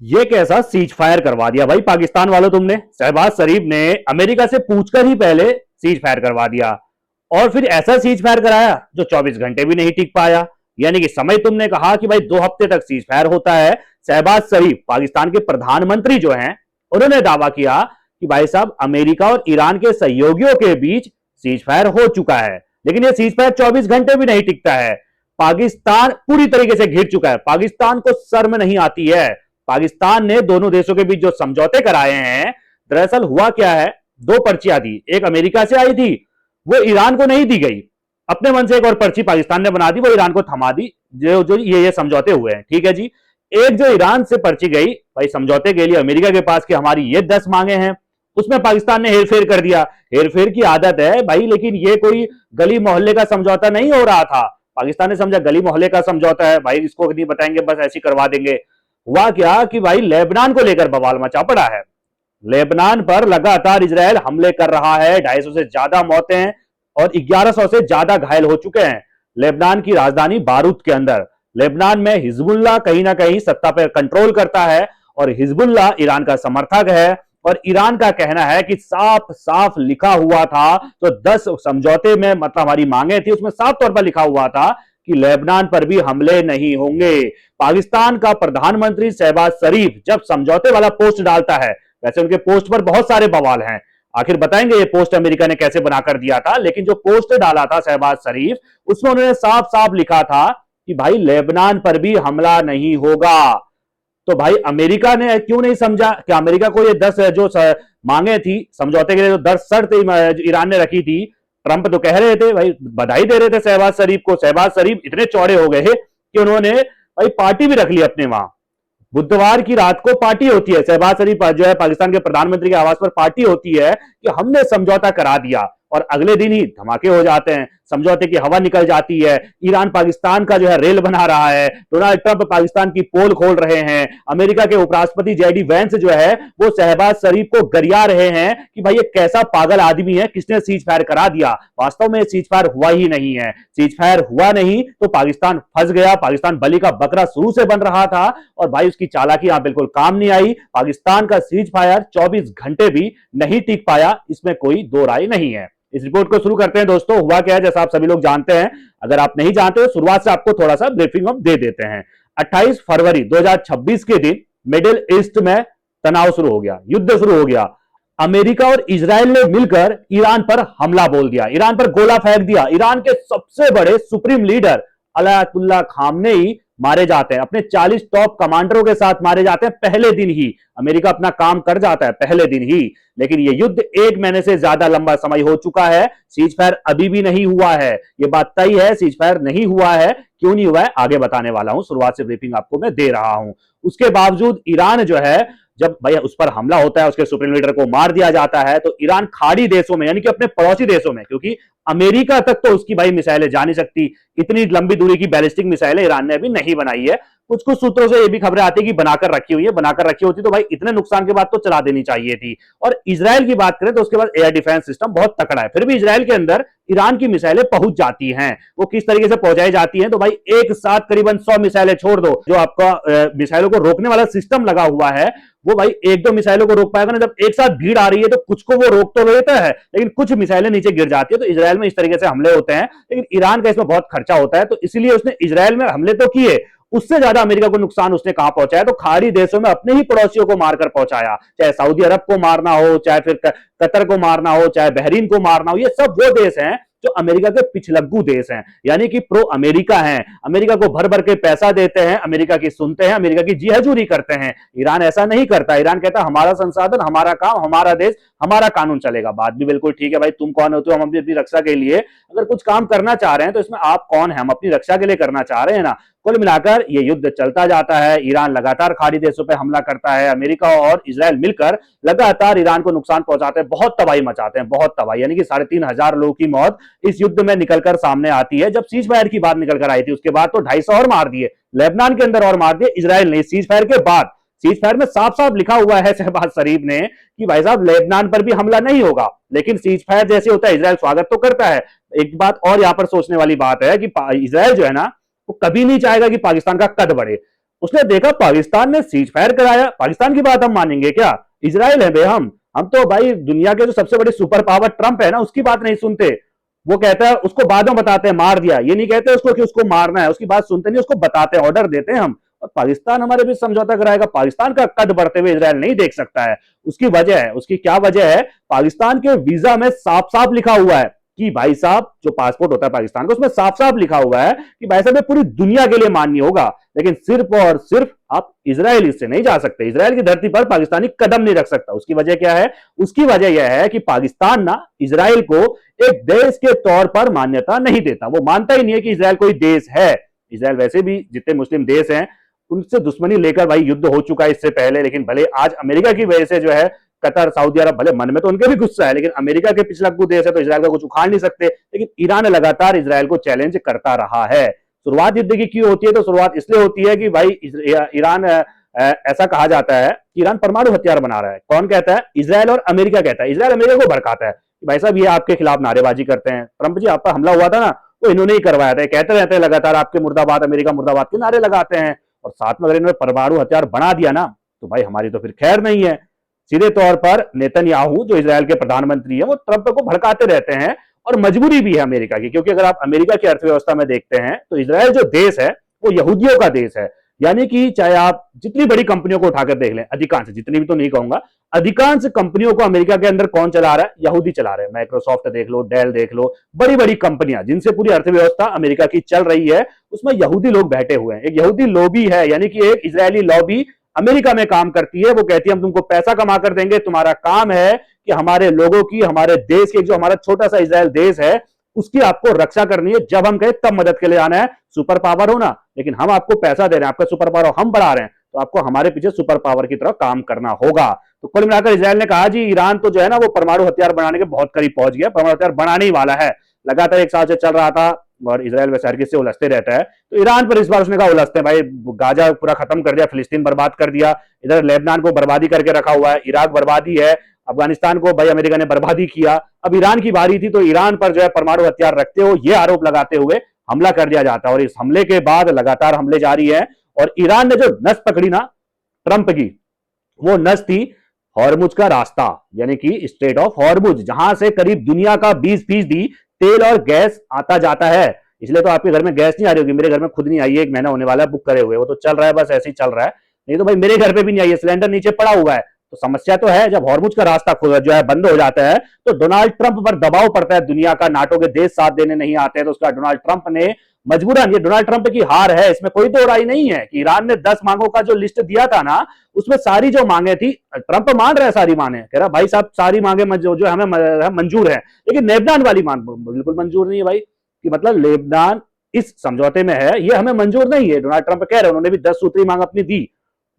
ये कैसा cease fire करवा दिया भाई पाकिस्तान वालों तुमने। शहबाज शरीफ ने अमेरिका से पूछकर ही पहले सीज फायर करवा दिया और फिर ऐसा सीज फायर कराया जो 24 घंटे भी नहीं टिक पाया। यानी कि समय तुमने कहा कि भाई 2 हफ्ते तक सीज फायर होता है। शहबाज शरीफ पाकिस्तान के प्रधानमंत्री जो हैं उन्होंने दावा किया कि भाई साहब अमेरिका और ईरान के सहयोगियों के बीच सीज फायर हो चुका है, लेकिन यह सीज फायर 24 घंटे भी नहीं टिकता है। पाकिस्तान पूरी तरीके से घिर चुका है। पाकिस्तान को शर्म नहीं आती है। पाकिस्तान ने दोनों देशों के बीच जो समझौते कराए हैं, दरअसल हुआ क्या है, 2 पर्चियां थी, एक अमेरिका से आई थी, वो ईरान को नहीं दी गई। अपने मन से एक और पर्ची पाकिस्तान ने बना दी, वो ईरान को थमा दी। जो जो ये समझौते हुए हैं, ठीक है जी। एक जो ईरान से पर्ची गई भाई समझौते के लिए अमेरिका के पास कि हमारी ये 10 मांगे हैं, उसमें पाकिस्तान ने हेरफेर कर दिया। हेरफेर की आदत है भाई, लेकिन ये कोई गली मोहल्ले का समझौता नहीं हो रहा था। पाकिस्तान ने समझा गली मोहल्ले का समझौता है भाई, इसको नहीं बताएंगे, बस ऐसी करवा देंगे। हुआ क्या कि भाई लेबनान को लेकर बवाल मचा पड़ा है। लेबनान पर लगातार इजरायल हमले कर रहा है, 250 से ज्यादा मौतें और 1100 से ज्यादा घायल हो चुके हैं लेबनान की राजधानी बारूत के अंदर। लेबनान में हिजबुल्लाह कहीं ना कहीं सत्ता पर कंट्रोल करता है और हिजबुल्लाह ईरान का समर्थक है। और ईरान का कहना है कि साफ साफ लिखा हुआ था, तो 10 समझौते में मतलब हमारी मांगे थी, उसमें साफ तौर पर लिखा हुआ था कि लेबनान पर भी हमले नहीं होंगे। पाकिस्तान का प्रधानमंत्री शहबाज शरीफ जब समझौते वाला पोस्ट डालता है, वैसे उनके पोस्ट पर बहुत सारे बवाल हैं, आखिर बताएंगे ये पोस्ट अमेरिका ने कैसे बनाकर दिया था, लेकिन जो पोस्ट डाला था शहबाज शरीफ, उसमें उन्होंने साफ साफ लिखा था कि भाई लेबनान पर भी हमला नहीं होगा। तो भाई अमेरिका ने क्यों नहीं समझा कि अमेरिका को ये 10 जो मांगे थी समझौते के लिए, जो 10 शर्त ईरान ने रखी थी, ट्रंप तो कह रहे थे भाई, बधाई दे रहे थे शहबाज शरीफ को। शहबाज शरीफ इतने चौड़े हो गए कि उन्होंने भाई पार्टी भी रख ली अपने वहां। बुधवार की रात को पार्टी होती है, शहबाज शरीफ जो है पाकिस्तान के प्रधानमंत्री के आवास पर पार्टी होती है कि हमने समझौता करा दिया, और अगले दिन ही धमाके हो जाते हैं, समझौते की हवा निकल जाती है। ईरान पाकिस्तान का जो है रेल बना रहा है, डोनाल्ड ट्रंप पाकिस्तान की पोल खोल रहे हैं, अमेरिका के उपराष्ट्रपति जेडी वेंस जो है वो शहबाज शरीफ को गरिया रहे हैं कि भाई ये कैसा पागल आदमी है, किसने सीज फायर करा दिया। वास्तव में सीज फायर हुआ ही नहीं है। सीज फायर हुआ नहीं तो पाकिस्तान फंस गया। पाकिस्तान बलि का बकरा शुरू से बन रहा था और भाई उसकी चालाकी यहां बिल्कुल काम नहीं आई। पाकिस्तान का सीज फायर 24 घंटे भी नहीं टिक पाया, इसमें कोई दो राय नहीं है। इस रिपोर्ट को शुरू करते हैं दोस्तों। हुआ क्या है, जैसा आप सभी लोग जानते हैं, अगर आप नहीं जानते तो शुरुआत से आपको थोड़ा सा ब्रीफिंग हम दे देते हैं। 28 फरवरी 2026 के दिन मिडिल ईस्ट में तनाव शुरू हो गया, युद्ध शुरू हो गया। अमेरिका और इजराइल ने मिलकर ईरान पर हमला बोल दिया, ईरान पर गोला फेंक दिया। ईरान के सबसे बड़े सुप्रीम लीडर अयातुल्लाह खामनेई मारे जाते हैं, अपने 40 टॉप कमांडरों के साथ मारे जाते हैं पहले दिन ही। अमेरिका अपना काम कर जाता है पहले दिन ही, लेकिन यह युद्ध 1 महीने से ज्यादा लंबा समय हो चुका है, सीज फायर अभी भी नहीं हुआ है। यह बात तय है, सीज फायर नहीं हुआ है। क्यों नहीं हुआ है आगे बताने वाला हूं, शुरुआत से ब्रीफिंग आपको मैं दे रहा हूं। उसके बावजूद ईरान जो है, जब भाई उस पर हमला होता है, उसके सुप्रीम लीडर को मार दिया जाता है, तो ईरान खाड़ी देशों में यानी कि अपने पड़ोसी देशों में, क्योंकि अमेरिका तक तो उसकी भाई मिसाइलें जा नहीं सकती, इतनी लंबी दूरी की बैलिस्टिक मिसाइलें ईरान ने अभी नहीं बनाई है। कुछ कुछ सूत्रों से ये भी खबरें आती है कि बनाकर रखी हुई है, बनाकर रखी होती तो भाई इतने नुकसान के बाद तो चला देनी चाहिए थी। और इजराइल की बात करें तो उसके बाद एयर डिफेंस सिस्टम बहुत तकड़ा है, फिर भी इजराइल के अंदर ईरान की मिसाइलें पहुंच जाती हैं। वो किस तरीके से पहुंचाई जाती हैं, तो भाई एक साथ करीबन 100 मिसाइलें छोड़ दो, जो आपका मिसाइलों को रोकने वाला सिस्टम लगा हुआ है वो भाई 1-2 मिसाइलों को रोक पाएगा ना। जब एक साथ भीड़ आ रही है तो कुछ को वो रोक तो लेता है, लेकिन कुछ मिसाइलें नीचे गिर जाती है। तो इजराइल में इस तरीके से हमले होते हैं, लेकिन ईरान का इसमें बहुत खर्चा होता है, तो इसलिए उसने इजराइल में हमले तो किए, उससे ज्यादा अमेरिका को नुकसान उसने कहां पहुंचाया, तो खाड़ी देशों में अपने ही पड़ोसियों को मारकर पहुंचाया। चाहे सऊदी अरब को मारना हो, चाहे फिर कतर को मारना हो, चाहे बहरीन को मारना हो, ये सब वो देश हैं जो अमेरिका के पिछलग्गू देश हैं, यानी कि प्रो अमेरिका हैं, अमेरिका को भर भर के पैसा देते हैं, अमेरिका की सुनते हैं, अमेरिका की जी हजूरी करते हैं। ईरान ऐसा नहीं करता। ईरान कहता हमारा संसाधन, हमारा काम, हमारा देश, हमारा कानून चलेगा। बात भी बिल्कुल ठीक है भाई, तुम कौन होते हो, हम अपनी रक्षा के लिए अगर कुछ काम करना चाह रहे हैं तो इसमें आप कौन है, हम अपनी रक्षा के लिए करना चाह रहे हैं ना। कुल मिलाकर ये युद्ध चलता जाता है, ईरान लगातार खाड़ी देशों पर हमला करता है, अमेरिका और इजराइल मिलकर लगातार ईरान को नुकसान पहुंचाते हैं, बहुत तबाही मचाते हैं, बहुत तबाही, यानी कि 3,500 लोगों की मौत इस युद्ध में निकलकर सामने आती है। जब सीज फायर की बात निकलकर आई थी उसके बाद तो 250 और मार दिए लेबनान के अंदर, और मार दिए इजराइल ने। सीज फायर के बाद सीज फायर में साफ साफ लिखा हुआ है शहबाज शरीफ ने कि भाई साहब लेबनान पर भी हमला नहीं होगा, लेकिन सीज फायर जैसे होता है इजराइल स्वागत तो करता है। एक बात और यहां पर सोचने वाली बात है कि इजराइल जो है ना, वो कभी नहीं चाहेगा कि पाकिस्तान का कद बढ़े। उसने देखा पाकिस्तान ने सीज फायर कराया, पाकिस्तान की बात हम मानेंगे क्या? इजराइल है बे हम तो भाई दुनिया के जो सबसे बड़े सुपर पावर ट्रंप है ना, उसकी बात नहीं सुनते। वो कहता है, उसको बाद में बताते हैं मार दिया, ये नहीं कहते उसको कि उसको मारना है, उसकी बात सुनते नहीं, उसको बताते हैं, ऑर्डर देते हैं हम। और पाकिस्तान हमारे बीच समझौता कराएगा? पाकिस्तान का कद बढ़ते हुए इजराइल नहीं देख सकता है। उसकी वजह है, उसकी क्या वजह है? पाकिस्तान के वीजा में साफ साफ लिखा हुआ है कि भाई साहब, जो पासपोर्ट होता है पाकिस्तान का, उसमें साफ साफ लिखा हुआ है कि भाई साहब ये पूरी दुनिया के लिए मान्य होगा, लेकिन सिर्फ और सिर्फ आप इजराइल इससे नहीं जा सकते, इजराइल की धरती पर पाकिस्तानी कदम नहीं रख सकता। उसकी वजह क्या है? उसकी वजह यह है कि पाकिस्तान ना इजराइल को एक देश के तौर पर मान्यता नहीं देता। वो मानता ही नहीं है कि इजराइल कोई देश है। इजराइल वैसे भी जितने मुस्लिम देश हैं उनसे दुश्मनी लेकर भाई युद्ध हो चुका है इससे पहले, लेकिन भले आज अमेरिका की वजह से जो है कतर, सऊदी अरब, भले मन में तो उनके भी गुस्सा है, लेकिन अमेरिका के पिछलग्गू देश है तो इजराइल का कुछ उखाड़ नहीं सकते। लेकिन ईरान लगातार इजराइल को चैलेंज करता रहा है। शुरुआत युद्ध की क्यों होती है? तो शुरुआत इसलिए होती है कि भाई ईरान, ऐसा कहा जाता है कि ईरान परमाणु हथियार बना रहा है। कौन कहता है? इजराइल और अमेरिका कहता है। इजराइल अमेरिका को भड़काता है कि भाई साहब ये आपके खिलाफ नारेबाजी करते हैं, ट्रंप जी आप पर हमला हुआ था ना, वो इन्होंने ही करवाया था। कहते रहते हैं लगातार आपके मुर्दाबाद, अमेरिका मुर्दाबाद के नारे लगाते हैं, और साथ में अगर इन्होंने परमाणु हथियार बना दिया ना तो भाई हमारी तो फिर खैर नहीं है। सीधे तौर पर नेतन्याहू जो इजराइल के प्रधानमंत्री है वो ट्रंप को भड़काते रहते हैं, और मजबूरी भी है अमेरिका की, क्योंकि अगर आप अमेरिका की अर्थव्यवस्था में देखते हैं तो इजराइल जो देश है वो यहूदियों का देश है। यानी कि चाहे आप जितनी बड़ी कंपनियों को उठाकर देख लें, अधिकांश, जितनी भी तो नहीं कहूंगा, अधिकांश कंपनियों को अमेरिका के अंदर कौन चला रहा है? यहूदी चला रहे हैं। माइक्रोसॉफ्ट देख लो, डेल देख लो, बड़ी बड़ी कंपनियां जिनसे पूरी अर्थव्यवस्था अमेरिका की चल रही है, उसमें यहूदी लोग बैठे हुए हैं। एक यहूदी लॉबी है, यानी कि एक इजरायली लॉबी अमेरिका में काम करती है। वो कहती है हम तुमको पैसा कमा कर देंगे, तुम्हारा काम है कि हमारे लोगों की, हमारे देश की, जो हमारा छोटा सा इजराइल देश है उसकी आपको रक्षा करनी है। जब हम कहें तब मदद के लिए आना है। सुपर पावर हो ना, लेकिन हम आपको पैसा दे रहे हैं, आपका सुपर पावर हम बढ़ा रहे हैं, तो आपको हमारे पीछे सुपर पावर की तरह काम करना होगा। तो कुल मिलाकर इजराइल ने कहा जी ईरान तो जो है ना वो परमाणु हथियार बनाने के बहुत करीब पहुंच गया, परमाणु हथियार बनाने ही वाला है। लगातार एक साल से चल रहा था और इजराइल वैसे हरगिज से उलझते रहता है, तो ईरान पर इस बार उसने कहा उलझते भाई, गाजा पूरा खत्म कर दिया, फिलिस्तीन बर्बाद कर दिया, इधर लेबनान को बर्बादी करके रखा हुआ है, इराक बर्बादी है, अफगानिस्तान को भाई अमेरिका ने बर्बादी किया। अब ईरान की बारी थी, तो ईरान पर जो है परमाणु हथियार रखते हो ये आरोप लगाते हुए हमला कर दिया जाता है। और इस हमले के बाद लगातार हमले जारी है, और ईरान ने जो नस पकड़ी ना ट्रंप की, वो नस थी हॉर्मुज का रास्ता, यानी कि स्ट्रेट ऑफ हॉर्मुज, जहां से करीब दुनिया का 20% तेल और गैस आता जाता है। इसलिए तो आपके घर में गैस नहीं आ रही होगी, मेरे घर में खुद नहीं आई है, 1 महीना होने वाला है बुक करे हुए, वो तो चल रहा है, बस ऐसे ही चल रहा है। नहीं तो भाई मेरे घर पे भी नहीं आई है, सिलेंडर नीचे पड़ा हुआ है। तो समस्या तो है, जब हॉर्मुज का रास्ता जो है बंद हो जाता है तो डोनाल्ड ट्रंप पर दबाव पड़ता है दुनिया का, नाटो के देश साथ देने नहीं आते हैं, तो उसका डोनाल्ड ट्रंप ने मजबूरन, ये डोनाल्ड ट्रंप की हार है, इसमें कोई दो राय नहीं है कि ईरान ने 10 मांगों का जो लिस्ट दिया था ना, उसमें सारी जो मांगे थी, ट्रंप मान रहा है सारी मांगे, कह रहा भाई साहब सारी मांगे जो हमें मंजूर है, लेकिन लेबनान वाली मांग बिल्कुल मंजूर नहीं है भाई, कि मतलब लेबनान इस समझौते में है, ये हमें मंजूर नहीं है। डोनाल्ड ट्रंप कह रहे हैं, उन्होंने भी 10 सूत्री मांग अपनी दी,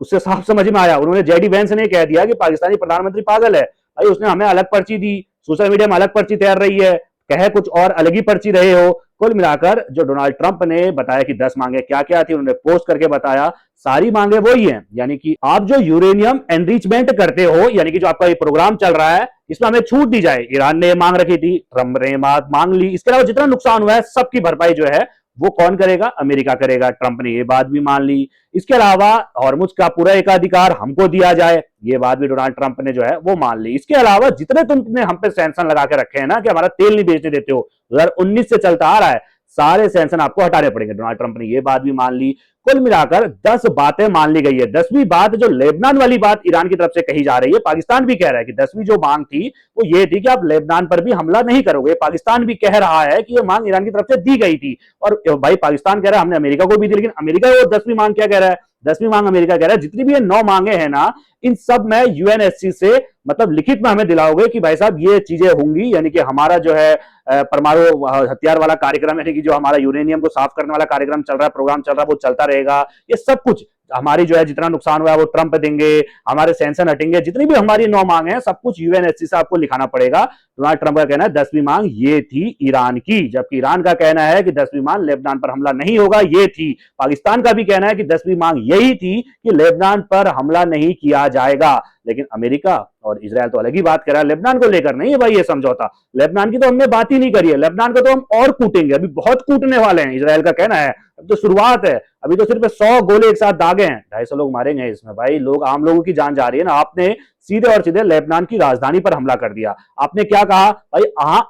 उससे साफ समझ में आया। उन्होंने जेडी वेंस ने कह दिया कि पाकिस्तानी प्रधानमंत्री पागल है भाई, उसने हमें अलग पर्ची दी, सोशल मीडिया में अलग पर्ची तैयार रही है, कहे कुछ और अलग ही पर्ची रहे हो। कुल मिलाकर जो डोनाल्ड ट्रंप ने बताया कि 10 मांगे क्या क्या थी, उन्होंने पोस्ट करके बताया, सारी मांगे वही हैं। यानी कि आप जो यूरेनियम एनरिचमेंट करते हो, यानी कि जो आपका ये प्रोग्राम चल रहा है, इसमें हमें छूट दी जाए। ईरान ने मांग रखी थी, ट्रंप ने मांग ली। इसके अलावा जितना नुकसान हुआ है सबकी भरपाई जो है वो कौन करेगा? अमेरिका करेगा। ट्रंप ने ये बात भी मान ली। इसके अलावा हॉर्मुज का पूरा एकाधिकार हमको दिया जाए, ये बात भी डोनाल्ड ट्रंप ने जो है वो मान ली। इसके अलावा जितने तुमने हम पे सैंक्शन लगा के रखे हैं ना कि हमारा तेल नहीं बेचने देते हो, 2019 से चलता आ रहा है, सारे सैंक्शन आपको हटाने पड़ेंगे। डोनाल्ड ट्रंप ने ये बात भी मान ली। कुल मिलाकर 10 बातें मान ली गई है। 10वीं बात जो लेबनान वाली बात ईरान की तरफ से कही जा रही है, पाकिस्तान भी कह रहा है कि 10वीं जो मांग थी वो ये थी कि आप लेबनान पर भी हमला नहीं करोगे। पाकिस्तान भी कह रहा है कि ये मांग ईरान की तरफ से दी गई थी, और भाई पाकिस्तान कह रहा है हमने अमेरिका को भी दी, लेकिन अमेरिका वो 10वीं मांग क्या कह रहा है? 10वीं मांग अमेरिका कह रहा है जितनी भी ये 9 मांगे हैं ना, इन सब में यूएनएससी से मतलब लिखित में हमें दिलाओगे कि भाई साहब ये चीजें होंगी, यानी कि हमारा जो है परमाणु हथियार वाला कार्यक्रम, यानी कि जो हमारा यूरेनियम को साफ करने वाला कार्यक्रम चल रहा है, प्रोग्राम चल रहा है, वो चलता रहेगा। ये सब कुछ हमारी जो है जितना नुकसान हुआ है वो ट्रंप देंगे, हमारे सैंक्शन हटेंगे, जितनी भी हमारी 9 मांग है सब कुछ यूएनएससी से आपको लिखाना पड़ेगा। डोनाल्ड ट्रंप का कहना है 10वीं मांग ये थी ईरान की, जबकि ईरान का कहना है कि 10वीं मांग लेबनान पर हमला नहीं होगा, ये थी। पाकिस्तान का भी कहना है कि 10वीं मांग यही थी कि लेबनान पर हमला नहीं किया जाएगा। लेकिन अमेरिका और इजरायल तो अलग ही बात कर रहा है, लेबनान को लेकर नहीं है भाई ये समझौता। लेबनान की तो हमने बात ही नहीं करी है, लेबनान को तो हम और कूटेंगे, अभी बहुत कूटने वाले हैं, इजरायल का कहना है। अब तो शुरुआत है, अभी तो सिर्फ 100 गोले एक साथ दागे हैं, 250 लोग मारेंगे इसमें भाई, लोग आम लोगों की जान जा रही है ना। आपने सीधे और सीधे लेबनान की राजधानी पर हमला कर दिया। आपने क्या कहा भाई,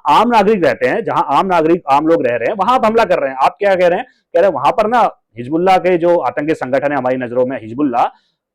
आम नागरिक रहते हैं, जहां आम नागरिक आम लोग रह रहे हैं वहां आप हमला कर रहे हैं। आप क्या कह रहे हैं, कह रहे हैं वहां पर ना हिजबुल्लाह के जो आतंकी संगठन है हमारी नजरों में हिजबुल्लाह,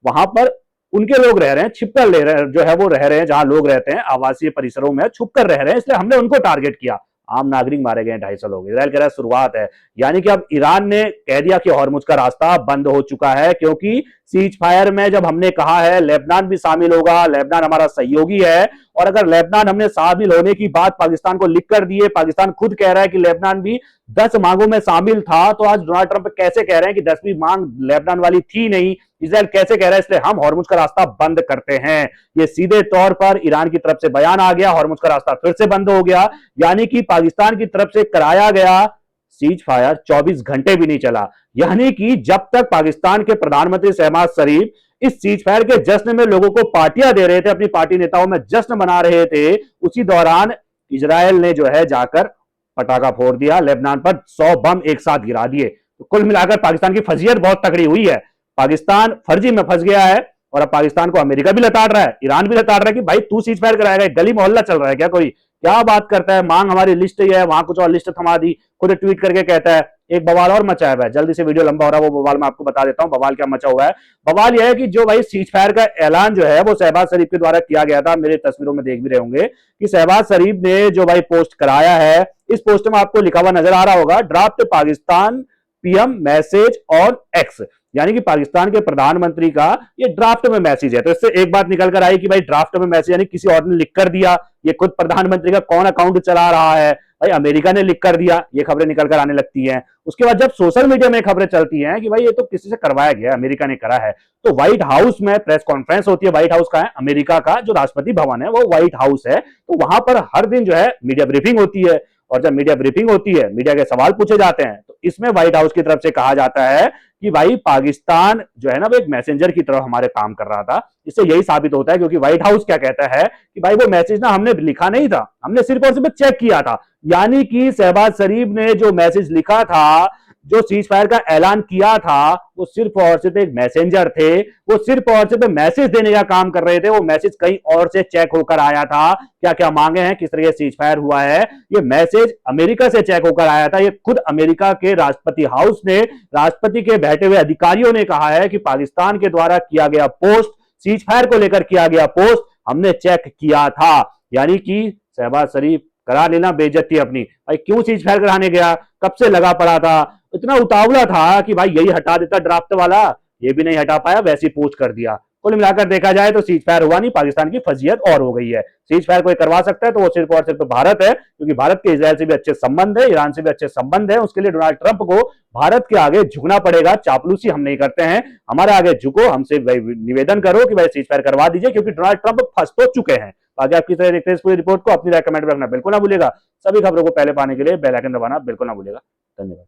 वहां पर उनके लोग रह रहे हैं, छिपकर ले रहे हैं, जो है वो रह रहे हैं जहां लोग रहते हैं आवासीय परिसरों में छुप कर रह रहे हैं, इसलिए हमने उनको टारगेट किया। आम नागरिक मारे गए 250 लोग। इजराइल कह रहा है शुरुआत है, यानी कि अब ईरान ने कह दिया कि हॉर्मुज का रास्ता बंद हो चुका है, क्योंकि सीज फायर में जब हमने कहा है लेबनान भी शामिल होगा, लेबनान हमारा सहयोगी है, और अगर लेबनान हमने शामिल होने की बात पाकिस्तान को लिख कर दिए, पाकिस्तान खुद कह रहा है कि लेबनान भी 10 मांगों में शामिल था, तो आज डोनाल्ड ट्रंप कैसे कह रहे हैं कि 10वीं मांग लेबनान वाली थी नहीं। इजराइल कैसे कह रहा है, इसलिए हम हॉर्मुज का रास्ता बंद करते हैं। ये सीधे तौर पर ईरान की तरफ से बयान आ गया, हॉर्मुज का रास्ता फिर से बंद हो गया, यानी कि पाकिस्तान की तरफ से कराया गया सीज फायर 24 घंटे भी नहीं चला। यानी कि जब तक पाकिस्तान के प्रधानमंत्री शहबाज शरीफ इस सीज फायर के जश्न में लोगों को पार्टियां दे रहे थे, अपनी पार्टी नेताओं में जश्न मना रहे थे, उसी दौरान इजराइल ने जो है जाकर पटाखा फोड़ दिया, लेबनान पर 100 बम एक साथ गिरा दिए। तो कुल मिलाकर पाकिस्तान की फजीयत बहुत तगड़ी हुई है। पाकिस्तान फर्जी में फंस गया है, और अब पाकिस्तान को अमेरिका भी लताड़ रहा है, ईरान भी लताड़ रहा है कि भाई तू सीज फायर कराएगा, गली मोहल्ला चल रहा है क्या, कोई क्या बात करता है, मांग हमारी लिस्ट ही है, वहां कुछ और लिस्ट थमा दी, खुद ट्वीट करके कहता है। एक बवाल और मचा है, जल्दी से वीडियो लंबा हो रहा है, वो बवाल मैं आपको बता देता हूं, बवाल क्या मचा हुआ है। बवाल यह है कि जो भाई सीज फायर का ऐलान जो है वो शहबाज शरीफ के द्वारा किया गया था, मेरे तस्वीरों में देख भी रहे होंगे कि शहबाज शरीफ ने जो भाई पोस्ट कराया है, इस पोस्ट में आपको लिखा हुआ नजर आ रहा होगा, draft Pakistan PM message on x, यानी कि पाकिस्तान के प्रधानमंत्री का ये ड्राफ्ट में मैसेज है। तो इससे एक बात निकल कर आई कि भाई ड्राफ्ट में मैसेज यानी किसी और ने लिख कर दिया, ये खुद प्रधानमंत्री का कौन अकाउंट चला रहा है, भाई अमेरिका ने लिख कर दिया, ये खबरें निकल कर आने लगती हैं। उसके बाद जब सोशल मीडिया में खबरें चलती हैं कि भाई ये तो किसी से करवाया गया, अमेरिका ने करा है, तो व्हाइट हाउस में प्रेस कॉन्फ्रेंस होती है, व्हाइट हाउस का है, अमेरिका का जो राष्ट्रपति भवन है वो व्हाइट हाउस है, तो वहां पर हर दिन जो है मीडिया ब्रीफिंग होती है, और जब मीडिया ब्रीफिंग होती है, मीडिया के सवाल पूछे जाते हैं, तो इसमें व्हाइट हाउस की तरफ से कहा जाता है कि भाई पाकिस्तान जो है ना वो एक मैसेंजर की तरह हमारे काम कर रहा था। इससे यही साबित होता है, क्योंकि व्हाइट हाउस क्या कहता है कि भाई वो मैसेज ना हमने लिखा नहीं था, हमने सिर्फ और सिर्फ चेक किया था, यानी कि शहबाज शरीफ ने जो मैसेज लिखा था, जो सीज फायर का ऐलान किया था, वो सिर्फ और सिर्फ एक मैसेंजर थे, वो सिर्फ और सिर्फ मैसेज देने का काम कर रहे थे, वो मैसेज कहीं और से चेक होकर आया था। क्या क्या मांगे हैं, किस तरह से सीज फायर हुआ है, ये मैसेज अमेरिका से चेक होकर आया था। ये खुद अमेरिका के राष्ट्रपति हाउस ने, राष्ट्रपति के बैठे हुए अधिकारियों ने कहा है कि पाकिस्तान के द्वारा किया गया पोस्ट, सीज फायर को लेकर किया गया पोस्ट हमने चेक किया था। यानी कि शहबाज शरीफ करा लेना बेइज्जती अपनी, भाई क्यों सीज फायर कराने गया, कब से लगा पड़ा था, इतना उतावला था कि भाई यही हटा देता ड्राफ्ट वाला, ये भी नहीं हटा पाया, वैसी पोस्ट कर दिया। कुल मिलाकर देखा जाए तो सीज फायर हुआ नहीं, पाकिस्तान की फजीयत और हो गई है। सीज फायर कोई करवा सकता है तो वो सिर्फ और सिर्फ भारत है, क्योंकि भारत के इजराइल से भी अच्छे संबंध है, ईरान से भी अच्छे संबंध है। उसके लिए डोनाल्ड ट्रंप को भारत के आगे झुकना पड़ेगा, चापलूसी हम नहीं करते हैं, हमारे आगे झुको, हमसे निवेदन करो कि भाई सीज फायर करवा दीजिए, क्योंकि डोनाल्ड ट्रंप फंस तो चुके हैं। आगे आप किस तरह देखते हैं इस पूरी रिपोर्ट को, अपनी राय कमेंट में रखना बिल्कुल ना भूलेगा। सभी खबरों को पहले पाने के लिए बेल आइकन दबाना बिल्कुल ना भूलेगा। धन्यवाद।